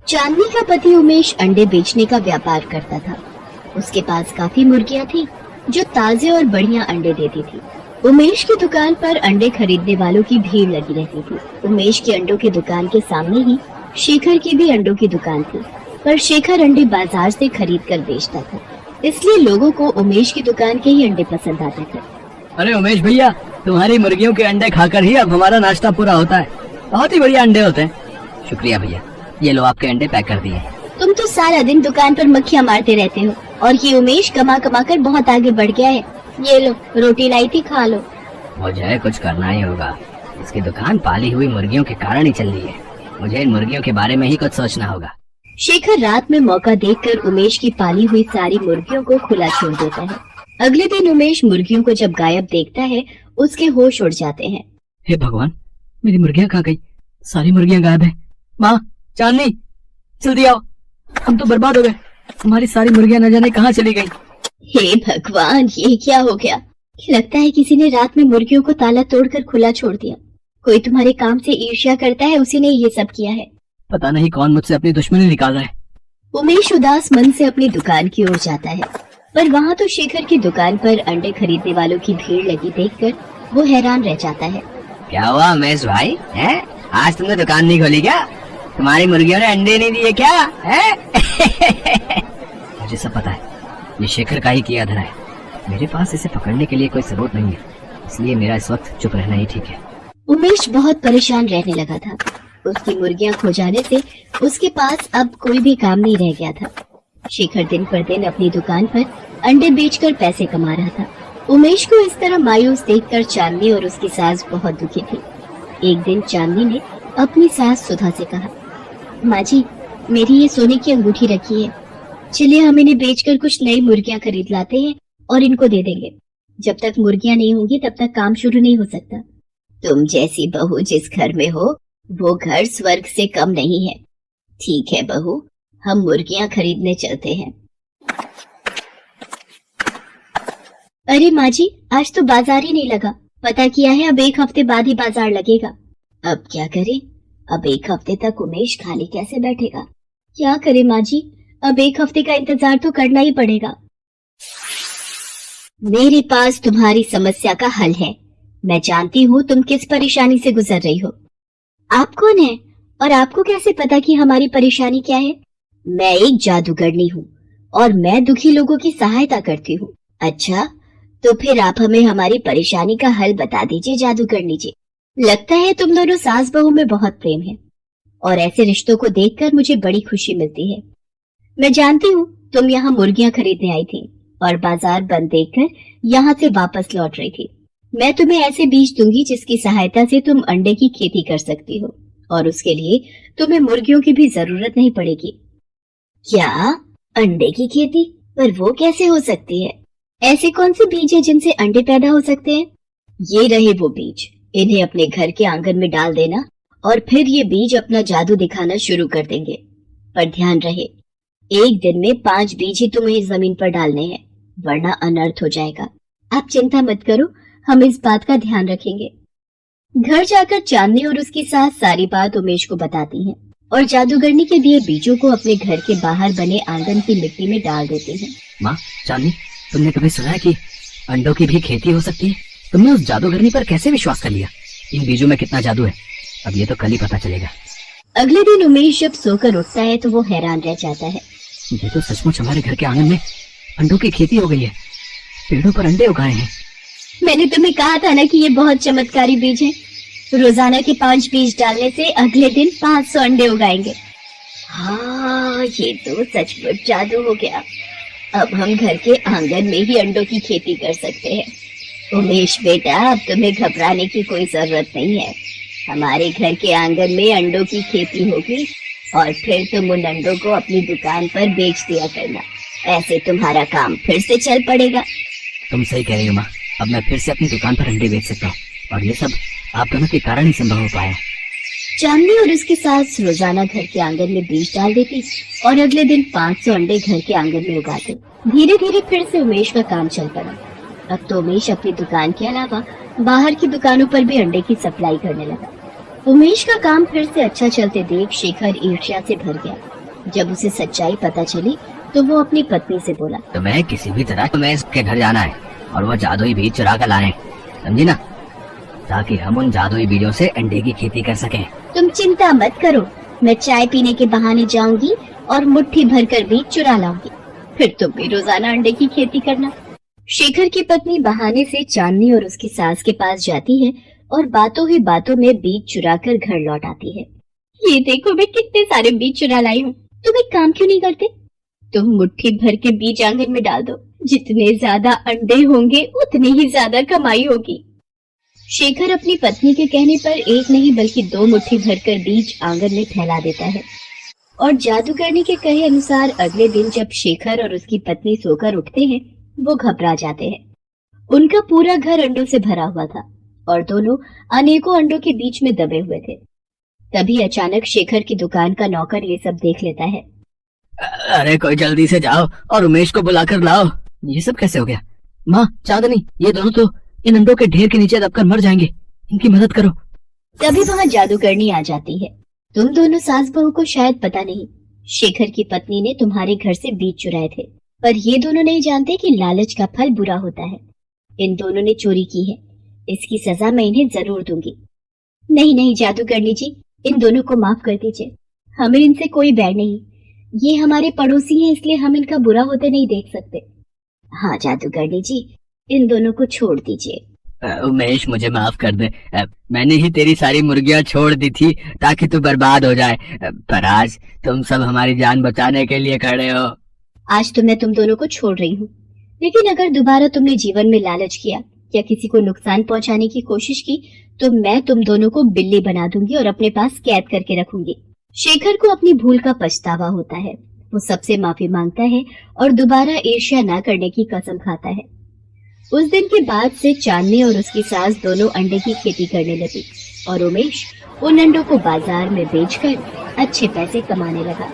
चांदनी का पति उमेश अंडे बेचने का व्यापार करता था। उसके पास काफी मुर्गियां थी जो ताजे और बढ़िया अंडे देती थी। उमेश की दुकान पर अंडे खरीदने वालों की भीड़ लगी रहती थी। उमेश की अंडों की दुकान के सामने ही शेखर की भी अंडों की दुकान थी, पर शेखर अंडे बाजार से खरीद कर बेचता था, इसलिए लोगों को उमेश की दुकान के ही अंडे पसंद आते थे। अरे उमेश भैया, तुम्हारी मुर्गियों के अंडे खाकर ही अब हमारा नाश्ता पूरा होता है। बहुत ही बढ़िया अंडे होते हैं। शुक्रिया भैया, ये लो आपके अंडे पैक कर दिए। तुम तो सारा दिन दुकान पर मक्खियाँ मारते रहते हो और ये उमेश कमा कमा कर बहुत आगे बढ़ गया है। ये लो, रोटी लाई थी, खा लो। मुझे कुछ करना ही होगा। इसकी दुकान पाली हुई मुर्गियों के कारण ही चल रही है। मुझे इन मुर्गियों के बारे में ही कुछ सोचना होगा। शेखर रात में मौका देखकर उमेश की पाली हुई सारी मुर्गियों को खुला छोड़ देता है। अगले दिन उमेश मुर्गियों को जब गायब देखता है, उसके होश उड़ जाते हैं। हे भगवान, मेरी मुर्गियां कहाँ गई? सारी मुर्गियां गायब हैं। माँ, चांदनी, जल्दी आओ, हम तो बर्बाद हो गए। हमारी सारी मुर्गियां न जाने कहाँ चली गई। हे भगवान, ये क्या हो गया? लगता है किसी ने रात में मुर्गियों को ताला तोड़कर खुला छोड़ दिया। कोई तुम्हारे काम से ईर्ष्या करता है, उसी ने ये सब किया है। पता नहीं कौन मुझसे अपनी दुश्मनी निकाल रहा है। उमेश उदास मन से अपनी दुकान की ओर जाता है, पर वहाँ तो शेखर की दुकान पर अंडे खरीदने वालों की भीड़ लगी देखकर वो हैरान रह जाता है। क्या हुआ उमेश भाई, हैं? आज तुमने दुकान नहीं खोली क्या? तुम्हारी मुर्गियों ने अंडे नहीं दिए क्या? मुझे सब पता है, ये शेखर का ही किया धरा है। मेरे पास इसे पकड़ने के लिए कोई सबूत नहीं है, इसलिए मेरा इस वक्त चुप रहना ही ठीक है। उमेश बहुत परेशान रहने लगा था। उसकी मुर्गियां खो जाने से उसके पास अब कोई भी काम नहीं रह गया था। शेखर दिन पर दिन अपनी दुकान पर अंडे बेचकर पैसे कमा रहा था। उमेश को इस तरह मायूस देखकर चांदनी और उसकी सास बहुत दुखी थी। एक दिन चांदनी ने अपनी सास सुधा से कहा, माँ जी, मेरी ये सोने की अंगूठी रखी है, चलिए हम इन्हें बेचकर कुछ नई मुर्गियां खरीद लाते हैं और इनको दे देंगे। जब तक मुर्गियां नहीं होंगी तब तक काम शुरू नहीं हो सकता। तुम जैसी बहू जिस घर में हो, वो घर स्वर्ग से कम नहीं है। ठीक है बहू, हम मुर्गियां खरीदने चलते हैं। अरे माँ जी, आज तो बाजार ही नहीं लगा। पता किया है, अब एक हफ्ते बाद ही बाजार लगेगा। अब क्या करें? अब एक हफ्ते तक उमेश खाली कैसे बैठेगा? क्या करे माँ जी, अब एक हफ्ते का इंतजार तो करना ही पड़ेगा। मेरे पास तुम्हारी समस्या का हल है। मैं जानती हूँ तुम किस परेशानी से गुजर रही हो। आप कौन है और आपको कैसे पता कि हमारी परेशानी क्या है? मैं एक जादूगरनी हूँ और मैं दुखी लोगों की सहायता करती हूँ। अच्छा, तो फिर आप हमें हमारी परेशानी का हल बता दीजिए जादूगरनी जी। लगता है तुम दोनों सास बहू में बहुत प्रेम है और ऐसे रिश्तों को देखकर मुझे बड़ी खुशी मिलती है। मैं जानती हूँ तुम यहाँ मुर्गियां खरीदने आई थी और बाजार बंद देखकर यहाँ से वापस लौट रही थी। मैं तुम्हें ऐसे बीज दूंगी जिसकी सहायता से तुम अंडे की खेती कर सकती हो और उसके लिए तुम्हें मुर्गियों की भी जरूरत नहीं पड़ेगी। क्या? अंडे की खेती? पर वो कैसे हो सकती है? ऐसे कौन से बीज है जिनसे अंडे पैदा हो सकते हैं? ये रहे वो बीज, इन्हें अपने घर के आंगन में डाल देना और फिर ये बीज अपना जादू दिखाना शुरू कर देंगे। पर ध्यान रहे, एक दिन में 5 बीज ही तुम्हें इस जमीन पर डालने हैं, वरना अनर्थ हो जाएगा। आप चिंता मत करो, हम इस बात का ध्यान रखेंगे। घर जाकर चांदनी और उसकी सास सारी बात उमेश को बताती हैं और जादूगरनी के दिए बीजों को अपने घर के बाहर बने आंगन की मिट्टी में डाल देती हैं। माँ, चांदनी, तुमने कभी सुना है कि अंडों की भी खेती हो सकती है? तुमने उस जादूगरनी पर कैसे विश्वास कर लिया? इन बीजों में कितना जादू है, अब ये तो कल ही पता चलेगा। अगले दिन उमेश जब सोकर उठता है तो वो हैरान रह जाता है। ये तो सचमुच हमारे घर के आंगन में अंडों की खेती हो गई है। पेड़ों पर अंडे उगाए हैं। मैंने तुम्हें कहा था ना कि ये बहुत चमत्कारी बीज है। रोजाना के 5 बीज डालने से अगले दिन 500 अंडे उगाएंगे। हाँ, ये तो सचमुच जादू हो गया। अब हम घर के आंगन में ही अंडों की खेती कर सकते हैं। उमेश बेटा, अब तुम्हें घबराने की कोई जरूरत नहीं है। हमारे घर के आंगन में अंडों की खेती होगी और फिर तुम उन अंडों को अपनी दुकान पर बेच दिया करना। ऐसे तुम्हारा काम फिर से चल पड़ेगा। तुम सही कह रही हो माँ, अब मैं फिर से अपनी दुकान पर अंडे बेच सकता हूँ और ये सब आप दोनों के कारण ही संभव हो पाया। चांदनी और उसकी सास रोजाना घर के आंगन में बीज डाल देती और अगले दिन 500 अंडे घर के आंगन में उगाते। धीरे धीरे फिर से उमेश का काम चल पड़ा। अब तो उमेश अपनी दुकान के अलावा बाहर की दुकानों पर भी अंडे की सप्लाई करने लगा। उमेश का काम फिर से अच्छा चलते देख शेखर ईर्ष्या से भर गया। जब उसे सच्चाई पता चली तो वो अपनी पत्नी से बोला, तुम्हें किसी भी तरह तुम्हें इसके घर जाना है और वो जादुई बीज चुरा कर लाए, समझी ना, ताकि हम उन जादुई बीजों से अंडे की खेती कर सकें। तुम चिंता मत करो, मैं चाय पीने के बहाने जाऊंगी और मुट्ठी भर कर बीज चुरा लाऊंगी, फिर तुम भी रोजाना अंडे की खेती करना। शेखर की पत्नी बहाने से चांदनी और उसकी सास के पास जाती है और बातों ही बातों में बीज चुरा कर घर लौट आती है। ये देखो मैं कितने सारे बीज चुरा लाई हूँ, तुम एक काम क्यों नहीं करते? तुम मुट्ठी भर के बीज आंगन में डाल दो, जितने ज्यादा अंडे होंगे उतनी ही ज्यादा कमाई होगी। शेखर अपनी पत्नी के कहने पर एक नहीं बल्कि 2 मुट्ठी भरकर बीज आंगन में फैला देता है और जादूगरनी के कहे अनुसार अगले दिन जब शेखर और उसकी पत्नी सोकर उठते हैं वो घबरा जाते हैं। उनका पूरा घर अंडों से भरा हुआ था और दोनों अनेकों अंडों के बीच में दबे हुए थे। तभी अचानक शेखर की दुकान का नौकर ये सब देख लेता है। अरे कोई जल्दी से जाओ और उमेश को बुलाकर लाओ। ये सब कैसे हो गया? माँ, चांदनी, ये दोनों तो इन अंडों के ढेर के नीचे दबकर मर जाएंगे, इनकी मदद करो। तभी वहाँ जादूगरनी आ जाती है। तुम दोनों सास बहू को शायद पता नहीं, शेखर की पत्नी ने तुम्हारे घर से बीज चुराए थे, पर ये दोनों नहीं जानते कि लालच का फल बुरा होता है। इन दोनों ने चोरी की है, इसकी सजा मैं इन्हें जरूर दूंगी। नहीं नहीं जादूगरनी जी, इन दोनों को माफ कर दीजिए, हमें इनसे कोई बैर नहीं, ये हमारे पड़ोसी हैं इसलिए हम इनका बुरा होते नहीं देख सकते। हाँ जादूगरनी जी, इन दोनों को छोड़ दीजिए। उमेश मुझे माफ कर दे, मैंने ही तेरी सारी मुर्गियां छोड़ दी थी ताकि तू बर्बाद हो जाए, पर आज तुम सब हमारी जान बचाने के लिए खड़े हो। आज तो मैं तुम दोनों को छोड़ रही हूँ, लेकिन अगर दोबारा तुमने जीवन में लालच किया या किसी को नुकसान पहुंचाने की कोशिश की तो मैं तुम दोनों को बिल्ली बना दूंगी और अपने पास कैद करके रखूंगी। शेखर को अपनी भूल का पछतावा होता है, वो सबसे माफी मांगता है और दोबारा ईर्ष्या न करने की कसम खाता है। उस दिन के बाद से चांदनी और उसकी सास दोनों अंडे की खेती करने लगी और उमेश उन अंडों को बाजार में बेचकर अच्छे पैसे कमाने लगा।